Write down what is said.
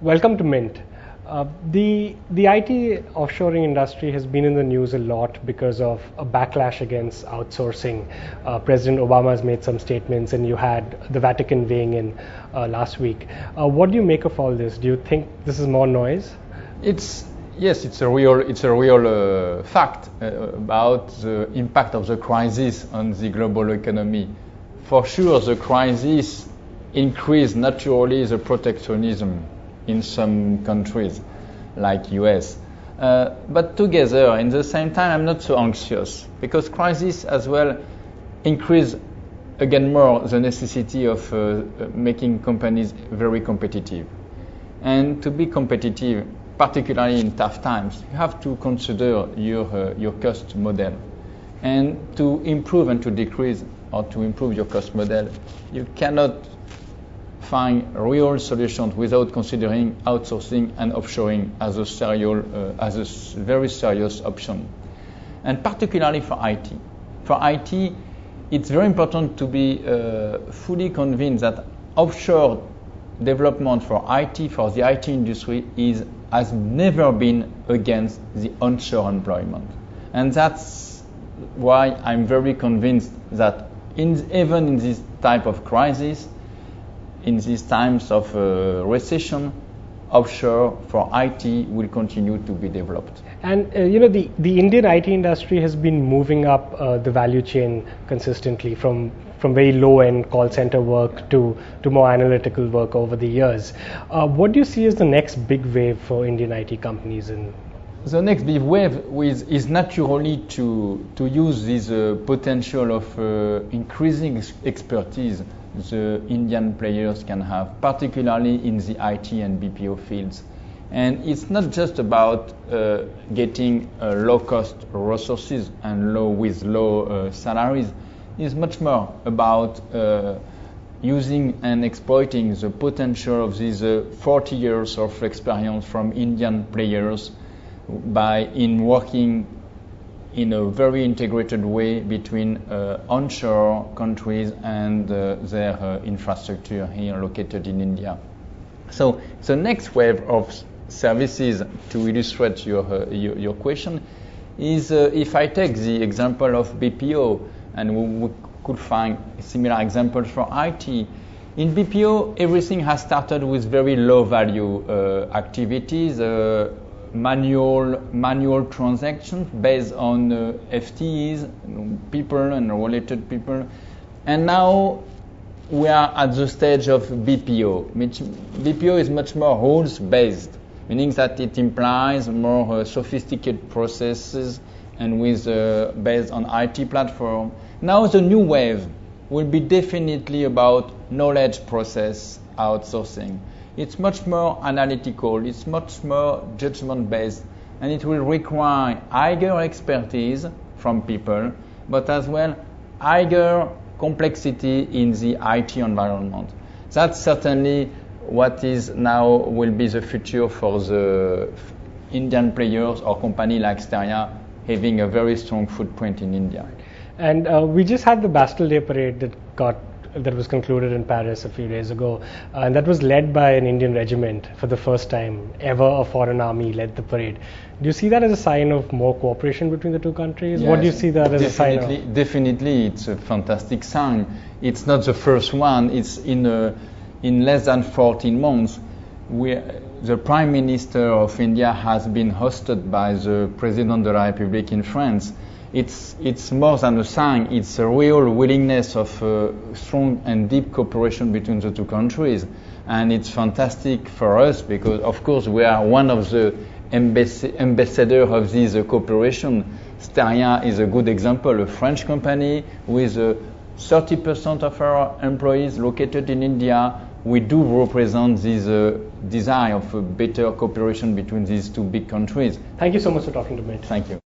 Welcome to Mint. The IT offshoring industry has been in the news a lot because of a backlash against outsourcing. President Obama has made some statements, and you had the Vatican weighing in last week. What do you make of all this? Do you think this is more noise? Yes, it's a real fact about the impact of the crisis on the global economy. For sure, the crisis increased naturally the protectionism in some countries, like US. But together, in the same time, I'm not so anxious, because crisis as well increase again more the necessity of making companies very competitive. And to be competitive, particularly in tough times, you have to consider your cost model. And to improve and to decrease or to improve your cost model, you cannot find real solutions without considering outsourcing and offshoring as a very serious option. And particularly for IT. For IT, it's very important to be fully convinced that offshore development for the IT industry has never been against the onshore employment. And that's why I'm very convinced that even in this type of crisis, in these times of recession, offshore for IT will continue to be developed. And the Indian IT industry has been moving up the value chain consistently from very low-end call center work to more analytical work over the years. What do you see as the next big wave for Indian IT companies? The next big wave is naturally to use this potential of increasing expertise the Indian players can have, particularly in the IT and BPO fields. And it's not just about getting low-cost resources and low salaries. It's much more about using and exploiting the potential of these 40 years of experience from Indian players in working in a very integrated way between onshore countries and their infrastructure here located in India. So the next wave of services, to illustrate your question, is if I take the example of BPO, and we could find similar examples for IT. In BPO, everything has started with very low value activities, manual transactions based on FTEs, people and related people. And now we are at the stage of BPO. BPO is much more rules based, meaning that it implies more sophisticated processes and based on IT platform. Now the new wave will be definitely about knowledge process outsourcing. It's much more analytical, it's much more judgment-based, and it will require higher expertise from people, but as well higher complexity in the IT environment. That's certainly what is now will be the future for the Indian players or company like Steria having a very strong footprint in India. And we just had the Bastille Day parade that was concluded in Paris a few days ago, and that was led by an Indian regiment. For the first time ever, a foreign army led the parade. Do you see that as a sign of more cooperation between the two countries? Yes, what do you see that as a sign of? Definitely, it's a fantastic sign. It's not the first one. It's in less than 14 months. The Prime Minister of India has been hosted by the President de la République in France. It's more than a sign. It's a real willingness of strong and deep cooperation between the two countries, and it's fantastic for us because, of course, we are one of the ambassadors of this cooperation. Steria is a good example, a French company with 30% of our employees located in India. We do represent this desire of a better cooperation between these two big countries. Thank you so much for talking to me. Thank you.